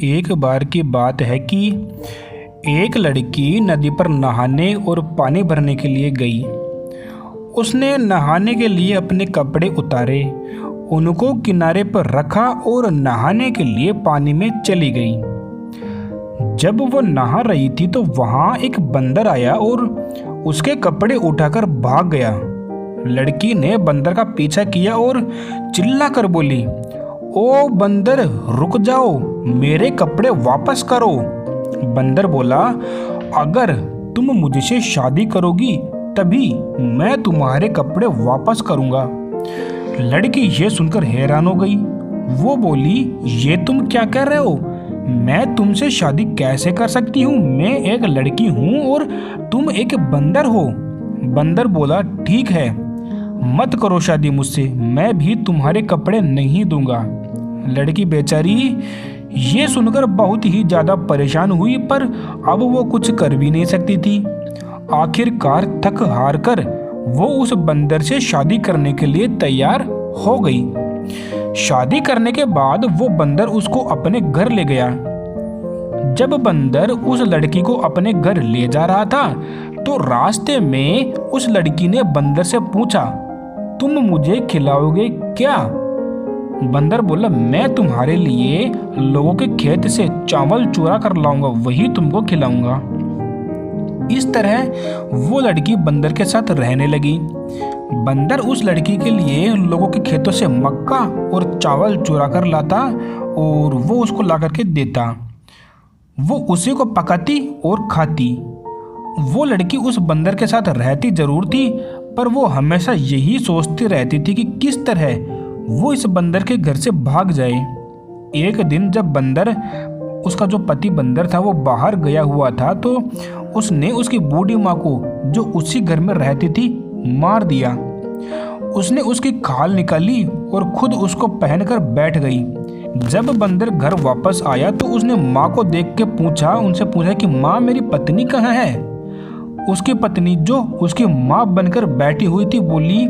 एक बार की बात है कि एक लड़की नदी पर नहाने और पानी भरने के लिए गई। उसने नहाने के लिए अपने कपड़े उतारे, उनको किनारे पर रखा और नहाने के लिए पानी में चली गई। जब वो नहा रही थी तो वहां एक बंदर आया और उसके कपड़े उठाकर भाग गया। लड़की ने बंदर का पीछा किया और चिल्लाकर बोली, ओ बंदर, रुक जाओ, मेरे कपड़े वापस करो। बंदर बोला, अगर तुम मुझसे शादी करोगी तभी मैं तुम्हारे कपड़े वापस करूंगा। लड़की ये सुनकर हैरान हो गई। वो बोली, ये तुम क्या कह रहे हो? मैं तुमसे शादी कैसे कर सकती हूँ? मैं एक लड़की हूँ और तुम एक बंदर हो। बंदर बोला, ठीक है, मत करो शादी मुझसे, मैं भी तुम्हारे कपड़े नहीं दूंगा। लड़की बेचारी ये सुनकर बहुत ही ज्यादा परेशान हुई, पर अब वो कुछ कर भी नहीं सकती थी। आखिरकार थक हार कर वो उस बंदर से शादी करने के लिए तैयार हो गई। शादी करने के बाद वो बंदर उसको अपने घर ले गया। जब बंदर उस लड़की को अपने घर ले जा रहा था तो रास्ते में उस लड़की ने बंदर से पूछा, तुम मुझे खिलाओगे क्या? बंदर बोला, मैं तुम्हारे लिए लोगों के खेत से चावल चुरा कर लाऊंगा, वही तुमको खिलाऊंगा। इस तरह वो लड़की बंदर के साथ रहने लगी। बंदर उस लड़की के लिए लोगों के खेतों से मक्का और चावल चुरा कर लाता और वो उसको ला करके देता। वो उसी को पकाती और खाती। वो लड़की उस बंदर के साथ रहती जरूर थी, पर वो हमेशा यही सोचती रहती थी कि किस तरह वो इस बंदर के घर से भाग जाए। एक दिन जब बंदर, उसका जो पति बंदर था, वो बाहर गया हुआ था तो उसने उसकी बूढ़ी माँ को, जो उसी घर में रहती थी, मार दिया। उसने उसकी खाल निकाली और खुद उसको पहनकर बैठ गई। जब बंदर घर वापस आया तो उसने माँ को देख के उनसे पूछा कि माँ, मेरी पत्नी कहाँ है? उसकी पत्नी, जो उसकी माँ बनकर बैठी हुई थी, बोली,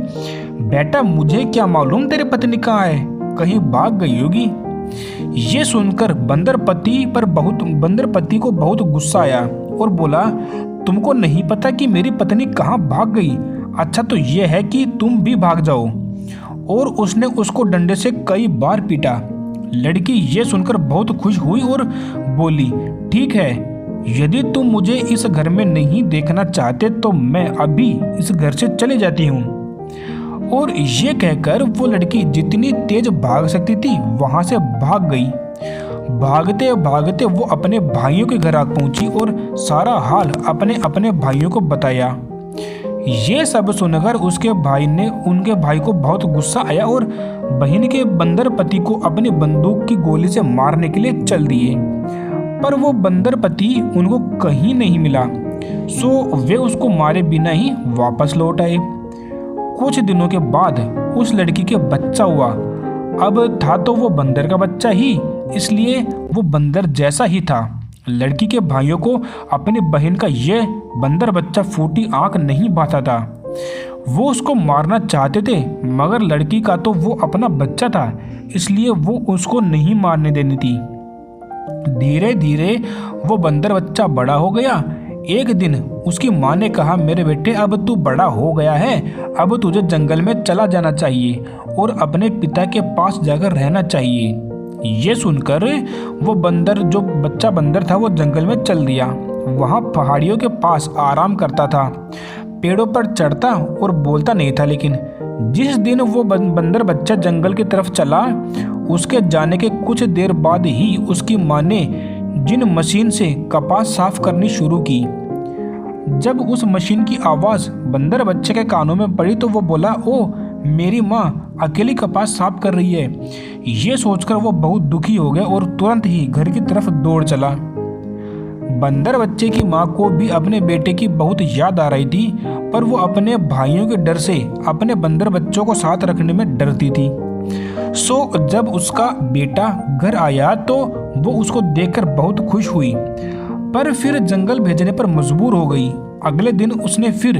बेटा, मुझे क्या मालूम तेरी पत्नी कहाँ है, कहीं भाग गई होगी। ये सुनकर बंदर पति को बहुत गुस्सा आया और बोला, तुमको नहीं पता कि मेरी पत्नी कहाँ भाग गई? अच्छा तो यह है कि तुम भी भाग जाओ। और उसने उसको डंडे से कई बार पीटा। लड़की ये सुनकर बहुत खुश हुई और बोली, ठीक है, यदि तुम मुझे इस घर में नहीं देखना चाहते तो मैं अभी इस घर से चली जाती हूँ। और ये कहकर वो लड़की जितनी तेज भाग सकती थी वहां से भाग गई। भागते भागते वो अपने भाइयों के घर आ पहुंची और सारा हाल अपने अपने भाइयों को बताया। ये सब सुनकर उनके भाई को बहुत गुस्सा आया और बहन के बंदर पति को अपनी बंदूक की गोली से मारने के लिए चल दिए। पर वो बंदर पति उनको कहीं नहीं मिला, सो वे उसको मारे बिना ही वापस लौट आए। कुछ दिनों के बाद उस लड़की के बच्चा हुआ। अब था तो वो बंदर का बच्चा ही, इसलिए वो बंदर जैसा ही था। लड़की के भाइयों को अपनी बहन का ये बंदर बच्चा फूटी आंख नहीं भाता था। वो उसको मारना चाहते थे, मगर लड़की का तो वो अपना बच्चा था, इसलिए वो उसको नहीं मारने देनी थी। धीरे धीरे वो बंदर बच्चा बड़ा हो गया। एक दिन उसकी माँ ने कहा, मेरे बेटे, अब तू बड़ा हो गया है, अब तुझे जंगल में चला जाना चाहिए और अपने पिता के पास जाकर रहना चाहिए। ये सुनकर वो बंदर, जो बच्चा बंदर था, वो जंगल में चल दिया। वहाँ पहाड़ियों के पास आराम करता था, पेड़ों पर चढ़ता और बोलता नहीं था। लेकिन जिस दिन वो बंदर बच्चा जंगल की तरफ चला, उसके जाने के कुछ देर बाद ही उसकी माँ ने जिन मशीन से कपास साफ करनी शुरू की। जब उस मशीन की आवाज़ बंदर बच्चे के कानों में पड़ी तो वो बोला, ओ, मेरी माँ अकेली कपास साफ कर रही है। ये सोचकर वो बहुत दुखी हो गया और तुरंत ही घर की तरफ दौड़ चला। बंदर बच्चे की माँ को भी अपने बेटे की बहुत याद आ रही थी, पर वो अपने भाइयों के डर से अपने बंदर बच्चों को साथ रखने में डरती थी। सो जब उसका बेटा घर आया तो वो उसको देखकर बहुत खुश हुई, पर फिर जंगल भेजने पर मजबूर हो गई। अगले दिन उसने फिर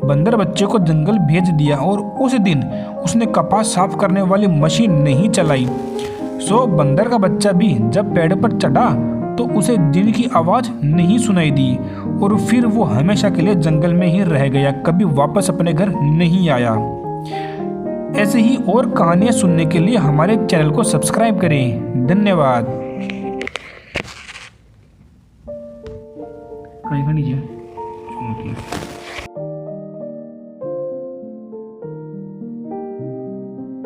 बंदर बच्चे को जंगल भेज दिया और उस दिन उसने कपास साफ करने वाली मशीन नहीं चलाई। सो बंदर का बच्चा भी जब पेड़ पर चढ़ा तो उसे दिल की आवाज़ नहीं सुनाई दी और फिर वो हमेशा के लिए जंगल में ही रह गया, कभी वापस अपने घर नहीं आया। ऐसे ही और कहानियाँ सुनने के लिए हमारे चैनल को सब्सक्राइब करें। धन्यवाद।